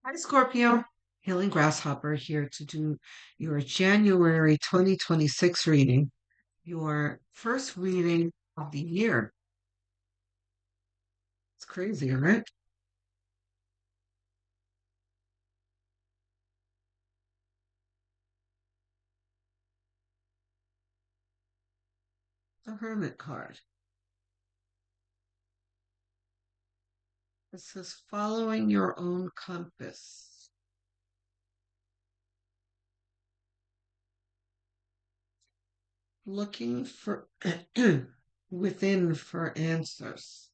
Hi, Scorpio. Healing Grasshopper here to do your January 2026 reading, your first reading of the year. It's crazy, right? The Hermit card. It says following your own compass, looking for within for answers.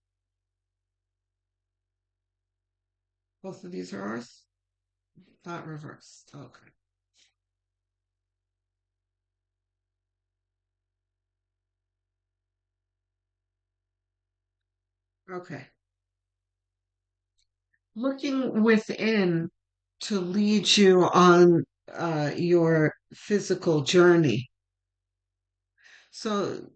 Both of these are ours, not reversed. Okay. Okay. Looking within to lead you on your physical journey. So,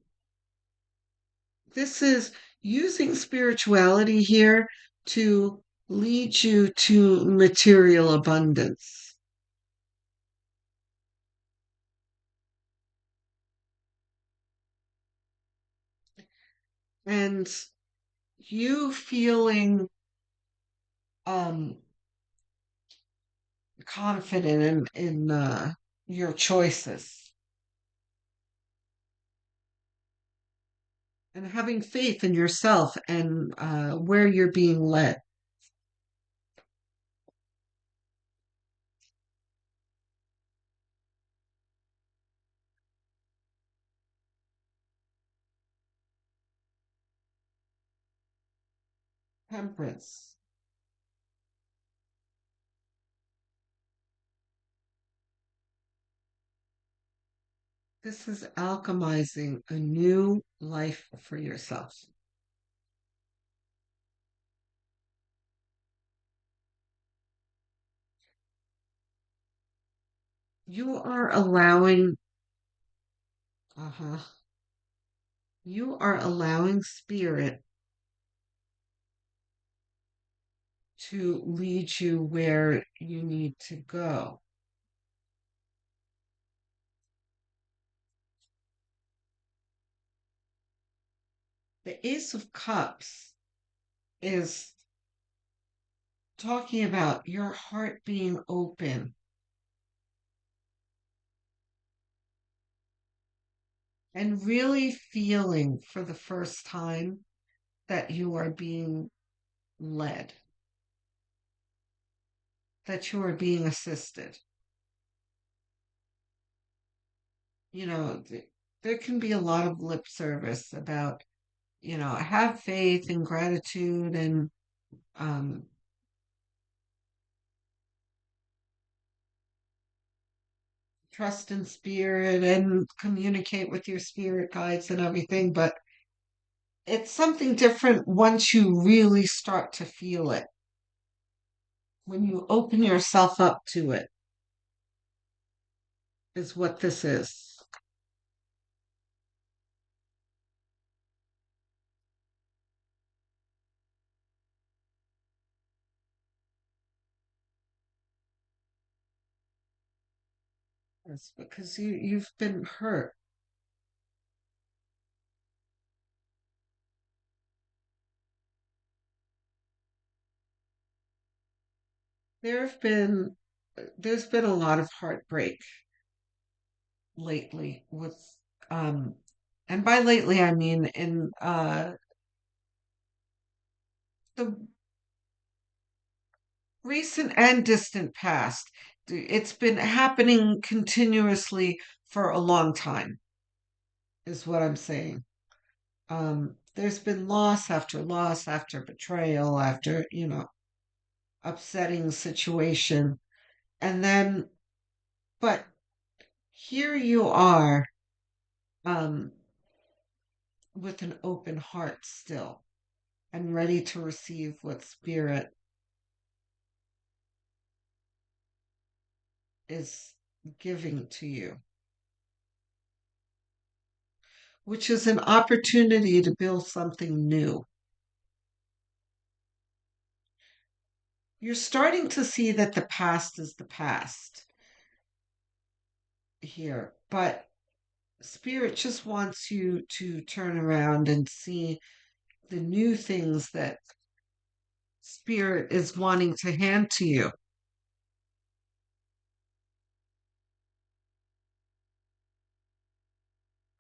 this is using spirituality here to lead you to material abundance and you feeling um, confident in your choices and having faith in yourself and where you're being led. Temperance. This is alchemizing a new life for yourself. You are allowing, uh-huh, you are allowing spirit to lead you where you need to go. The Ace of Cups is talking about your heart being open and really feeling for the first time that you are being led, that you are being assisted. You know, there can be a lot of lip service about, have faith and gratitude and um, trust in spirit and communicate with your spirit guides and everything, but it's something different once you really start to feel it, when you open yourself up to it, is what this is. It's because you've been hurt. There have been there's been a lot of heartbreak lately with um and by lately I mean in the recent and distant past. It's been happening continuously for a long time, is what I'm saying. There's been loss after betrayal, after, upsetting situation. And then, but here you are, um, with an open heart still and ready to receive what spirit is giving to you, which is an opportunity to build something new. You're starting to see that the past is the past here, but Spirit just wants you to turn around and see the new things that Spirit is wanting to hand to you.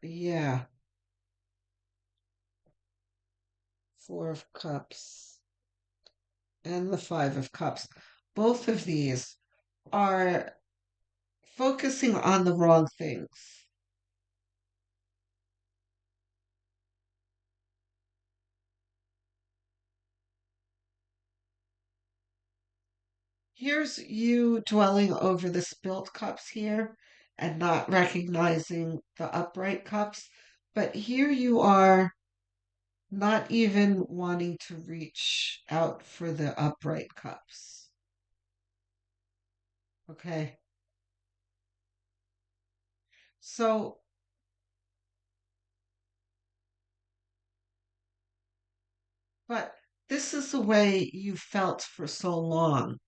Yeah, Four of Cups and the Five of Cups. Both of these are focusing on the wrong things. Here's you dwelling over the spilled cups here and not recognizing the upright cups. But here you are not even wanting to reach out for the upright cups. Okay. So, but this is the way you felt for so long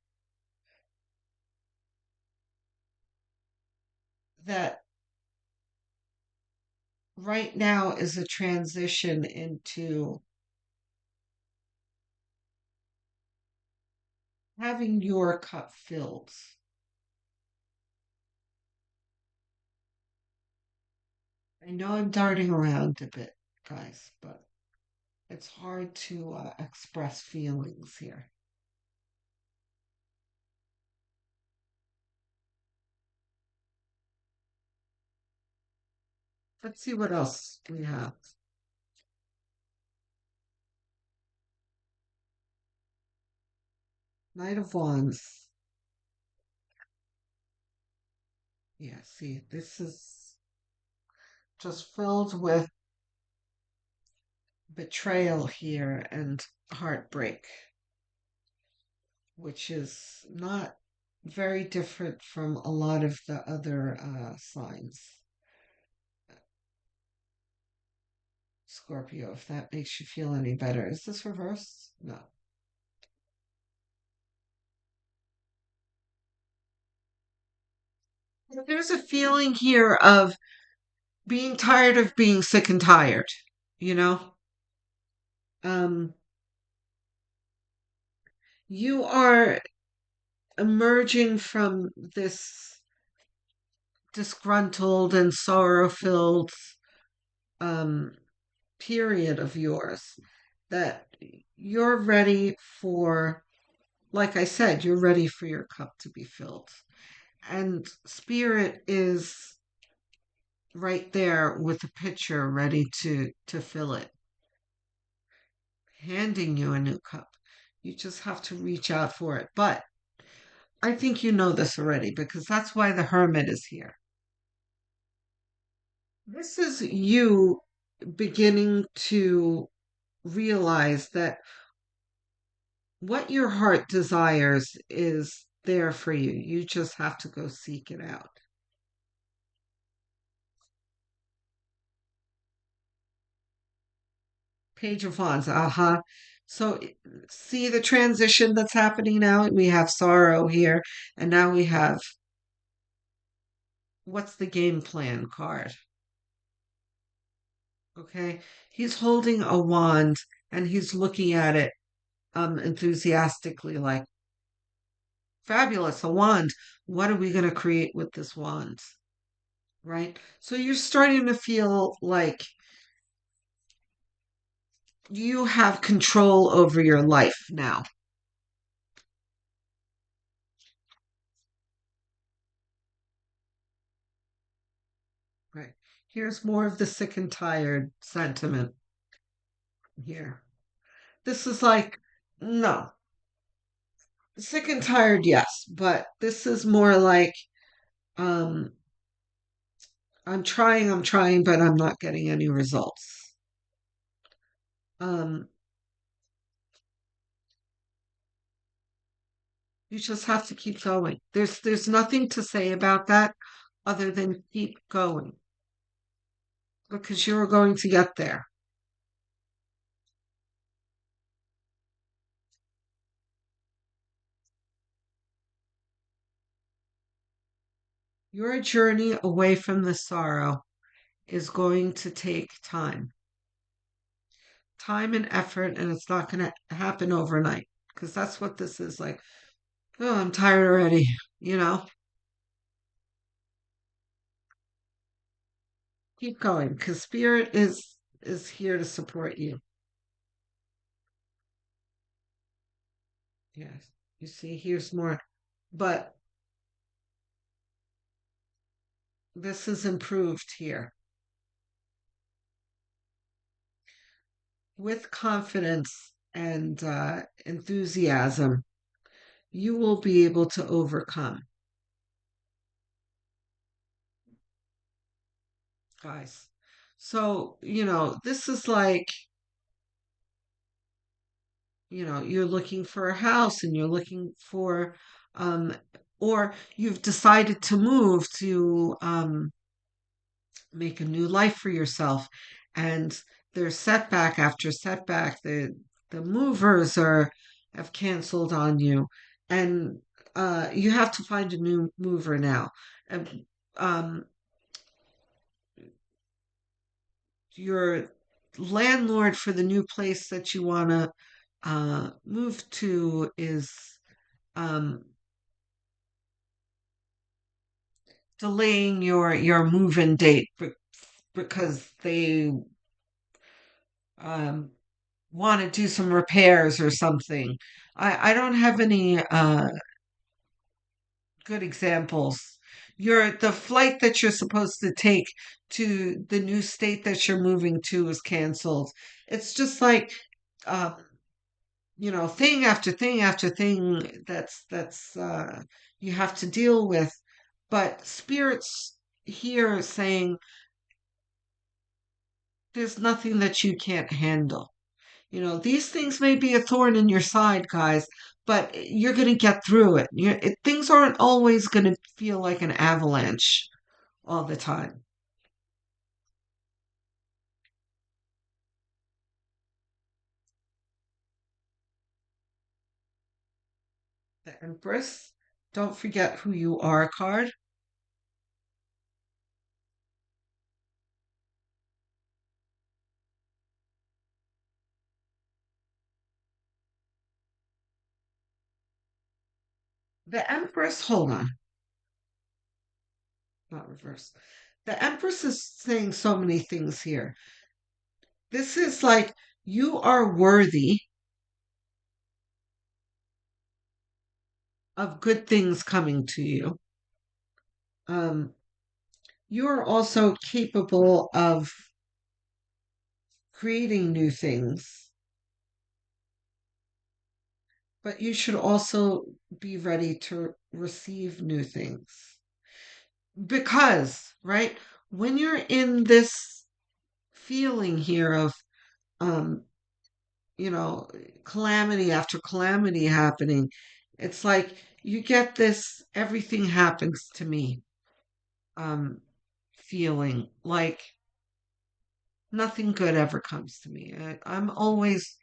that right now is a transition into having your cup filled. I know I'm darting around a bit, guys, but it's hard to express feelings here. Let's see what else we have. Knight of Wands. Yeah, see, this is just filled with betrayal here and heartbreak, which is not very different from a lot of the other signs. Scorpio, if that makes you feel any better. Is this reversed? No. There's a feeling here of being tired of being sick and tired, you know? Um, you are emerging from this disgruntled and sorrow filled um, period of yours that you're ready for, like I said, you're ready for your cup to be filled. And Spirit is right there with a pitcher ready to fill it, handing you a new cup. You just have to reach out for it. But I think you know this already because that's why the hermit is here. This is you beginning to realize that what your heart desires is there for you. You just have to go seek it out. Page of Wands, uh-huh. So see the transition that's happening now? We have sorrow here, and now we have what's the game plan card? Okay. He's holding a wand and he's looking at it enthusiastically like, fabulous, a wand. What are we going to create with this wand? Right? So you're starting to feel like you have control over your life now. Right. Here's more of the sick and tired sentiment here. This is like, no, sick and tired, yes, but this is more like, um, I'm trying, but I'm not getting any results. Um, you just have to keep going. There's nothing to say about that other than keep going because you're going to get there. Your journey away from the sorrow is going to take time and effort, and it's not going to happen overnight because that's what this is like. Oh, I'm tired already, you know? Keep going because spirit is here to support you. Yes. You see, here's more. But this is improved here. With confidence and enthusiasm, you will be able to overcome, guys. So, this is like, you're looking for a house and you're looking for, um, or you've decided to move to make a new life for yourself. And there's setback after setback. The movers have canceled on you. And you have to find a new mover now. And um, your landlord for the new place that you want to move to is um, delaying your move-in date because they um, want to do some repairs or something. I don't have any good examples. The flight that you're supposed to take to the new state that you're moving to is canceled. It's just like uh, thing after thing after thing that's you have to deal with. But spirits here saying there's nothing that you can't handle. These things may be a thorn in your side, guys, but you're going to get through it. Things aren't always going to feel like an avalanche all the time. The Empress, don't forget who you are card. The Empress, hold on, not reverse. The Empress is saying so many things here. This is like you are worthy of good things coming to you. Um, you are also capable of creating new things, but you should also be ready to receive new things. Because, right, when you're in this feeling here of, um, you know, calamity after calamity happening, it's like you get this everything happens to me um, feeling like nothing good ever comes to me. I'm always,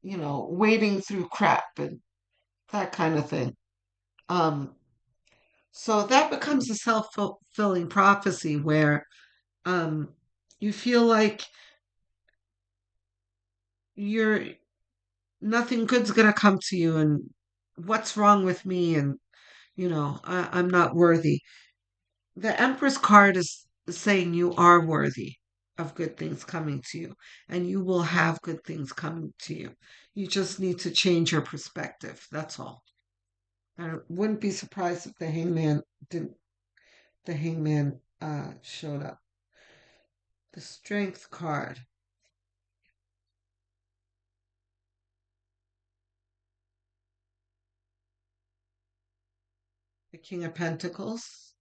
wading through crap and that kind of thing. Um, so that becomes a self-fulfilling prophecy where um, you feel like you're nothing good's gonna come to you, and what's wrong with me, and I'm not worthy. The Empress card is saying you are worthy of good things coming to you, and you will have good things coming to you. You just need to change your perspective. That's all. I wouldn't be surprised if didn't the hangman showed up. The strength card, the King of Pentacles.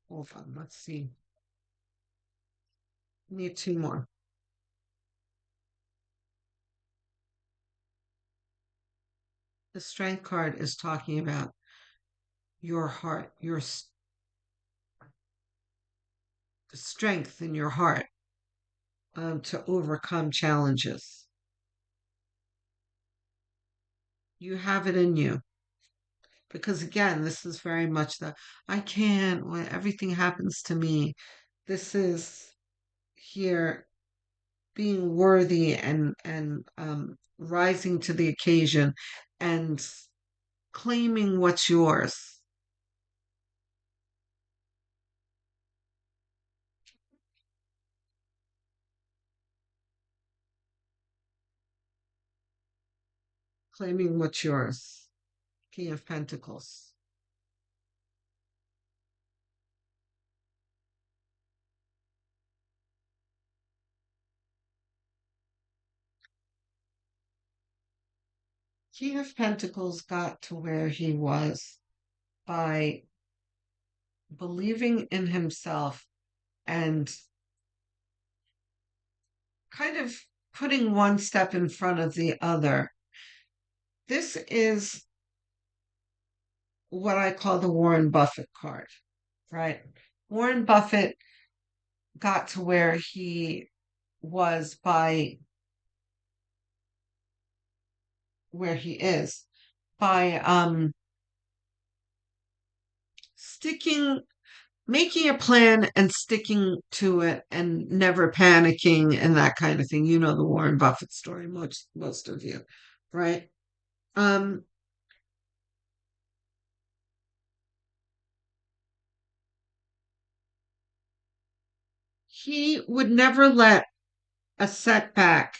Hold on, let's see. Need two more. The strength card is talking about your heart, strength in your heart to overcome challenges. You have it in you. Because again, this is very much the I can't when everything happens to me. This is here being worthy and rising to the occasion and claiming what's yours. Claiming what's yours. King of Pentacles. King of Pentacles got to where he was by believing in himself and kind of putting one step in front of the other. This is what I call the Warren Buffett card, right? Warren Buffett got to where he was by where he is by sticking making a plan and sticking to it and never panicking and that kind of thing. You know the Warren Buffett story, most of you, right? Um he would never let a setback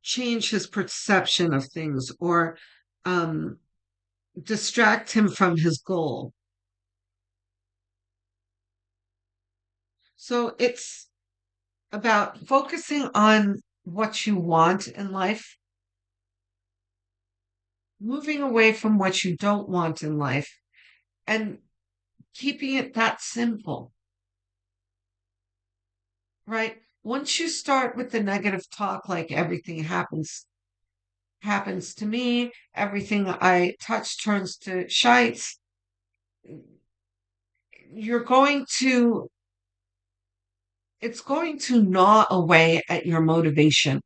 change his perception of things or um distract him from his goal. So it's about focusing on what you want in life, moving away from what you don't want in life, and keeping it that simple, right? Once you start with the negative talk, like everything happens to me, everything I touch turns to shites, you're going to it's going to gnaw away at your motivation.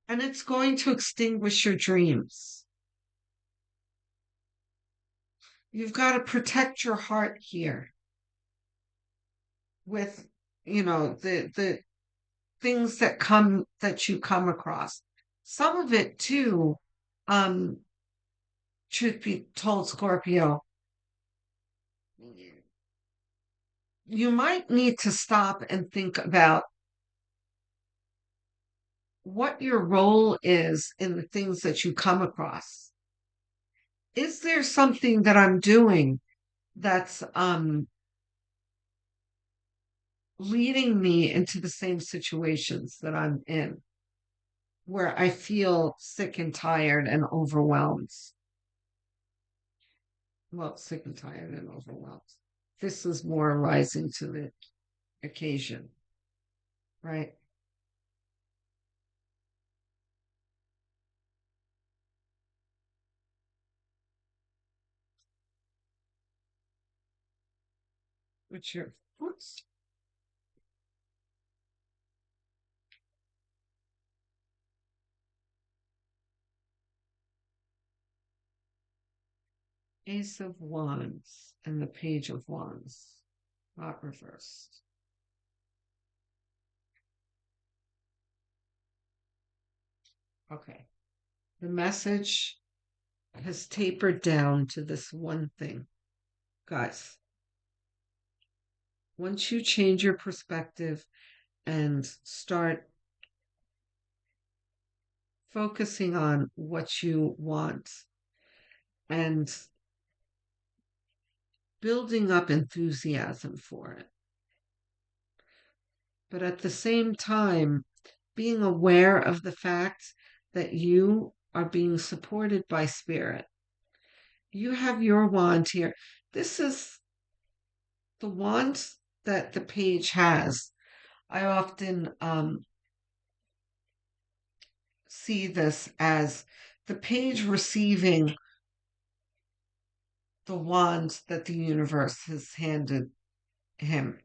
And it's going to extinguish your dreams. You've got to protect your heart here with, the things that you come across. Some of it too, um, truth be told, Scorpio, you might need to stop and think about what your role is in the things that you come across. Is there something that I'm doing that's leading me into the same situations that I'm in, where I feel sick and tired and overwhelmed? Well, sick and tired and overwhelmed. This is more rising to the occasion, right? What's your oops, Ace of Wands and the Page of Wands, not reversed. Okay. The message has tapered down to this one thing. Guys, once you change your perspective and start focusing on what you want and building up enthusiasm for it, but at the same time, being aware of the fact that you are being supported by spirit. You have your wand here. This is the wand that the page has. I often see this as the page receiving the wand that the universe has handed him.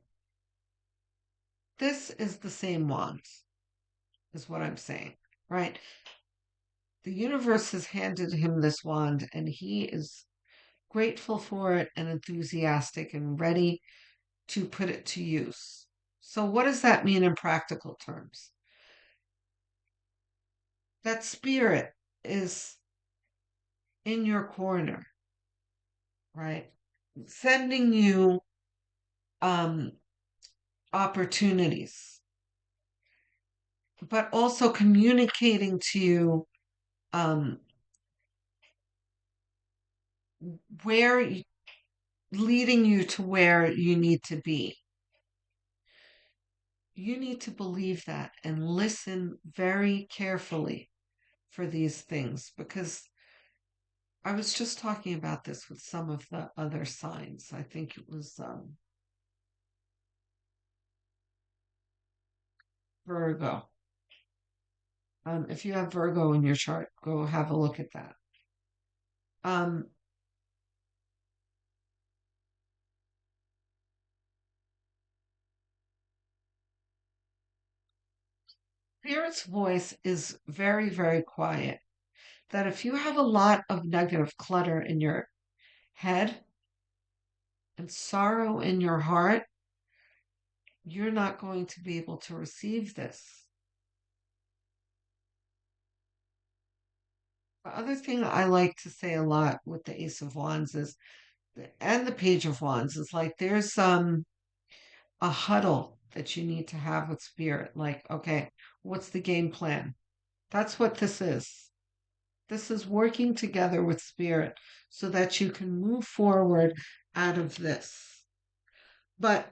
This is the same wand. is what I'm saying, right? The universe has handed him this wand, and he is grateful for it and enthusiastic and ready to put it to use. So, what does that mean in practical terms? That spirit is in your corner, right? Sending you um, opportunities, but also communicating to you um, where, leading you to where you need to be. You need to believe that and listen very carefully for these things, because I was just talking about this with some of the other signs. I think it was Virgo. If you have Virgo in your chart, go have a look at that. Um, Spirit's voice is very, very quiet. That if you have a lot of negative clutter in your head and sorrow in your heart, you're not going to be able to receive this. The other thing I like to say a lot with the Ace of Wands is, and the Page of Wands, is like there's a huddle that you need to have with spirit. Like, okay, what's the game plan? That's what this is. This is working together with spirit so that you can move forward out of this. But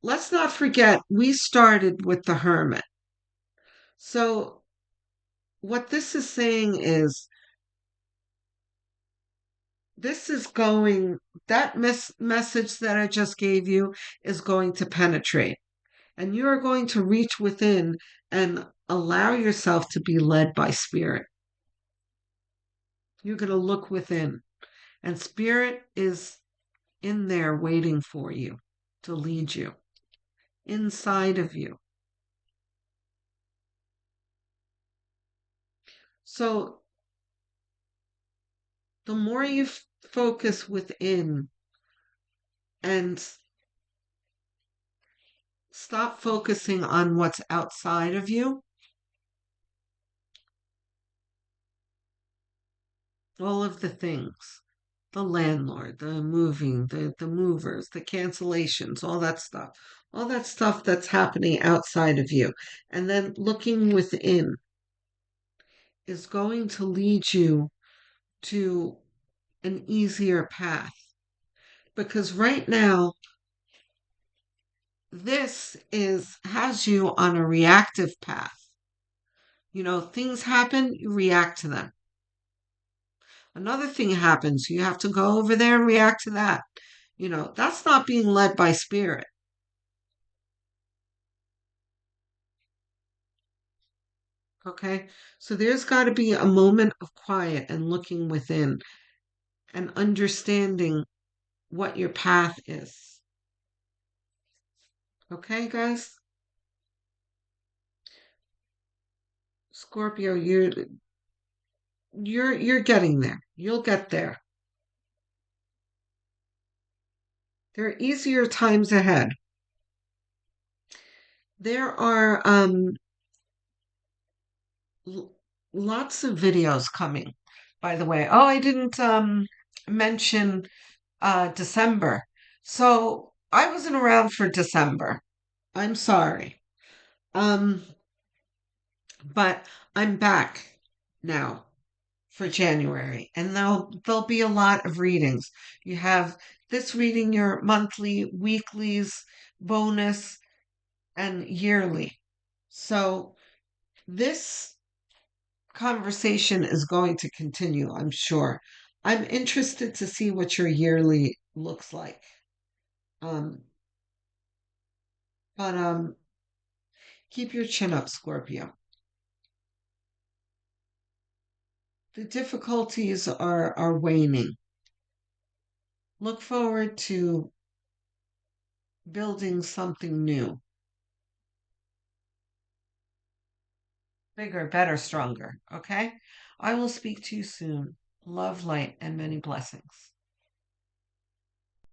let's not forget, we started with the Hermit. So, what this is saying is, this is going, that message that I just gave you is going to penetrate. And you are going to reach within and allow yourself to be led by spirit. You're going to look within, and spirit is in there waiting for you to lead you inside of you. So the more you focus within and stop focusing on what's outside of you, all of the things, the landlord, the moving, the movers, the cancellations, all that stuff that's happening outside of you, and then looking within is going to lead you to an easier path. Because right now, this is has you on a reactive path. You know, things happen, you react to them. Another thing happens, you have to go over there and react to that. You know, that's not being led by spirit. Okay? So there's got to be a moment of quiet and looking within and understanding what your path is. Okay, guys? Scorpio, you're getting there. You'll get there. There are easier times ahead. There are lots of videos coming, by the way. Oh, I didn't mention December. So I wasn't around for December. I'm sorry. Um, but I'm back now for January, and there'll be a lot of readings. You have this reading, your monthly, weeklies, bonus, and yearly. So this conversation is going to continue, I'm sure. I'm interested to see what your yearly looks like. Um, but keep your chin up, Scorpio. The difficulties are waning. Look forward to building something new. Bigger, better, stronger. Okay? I will speak to you soon. Love, light, and many blessings.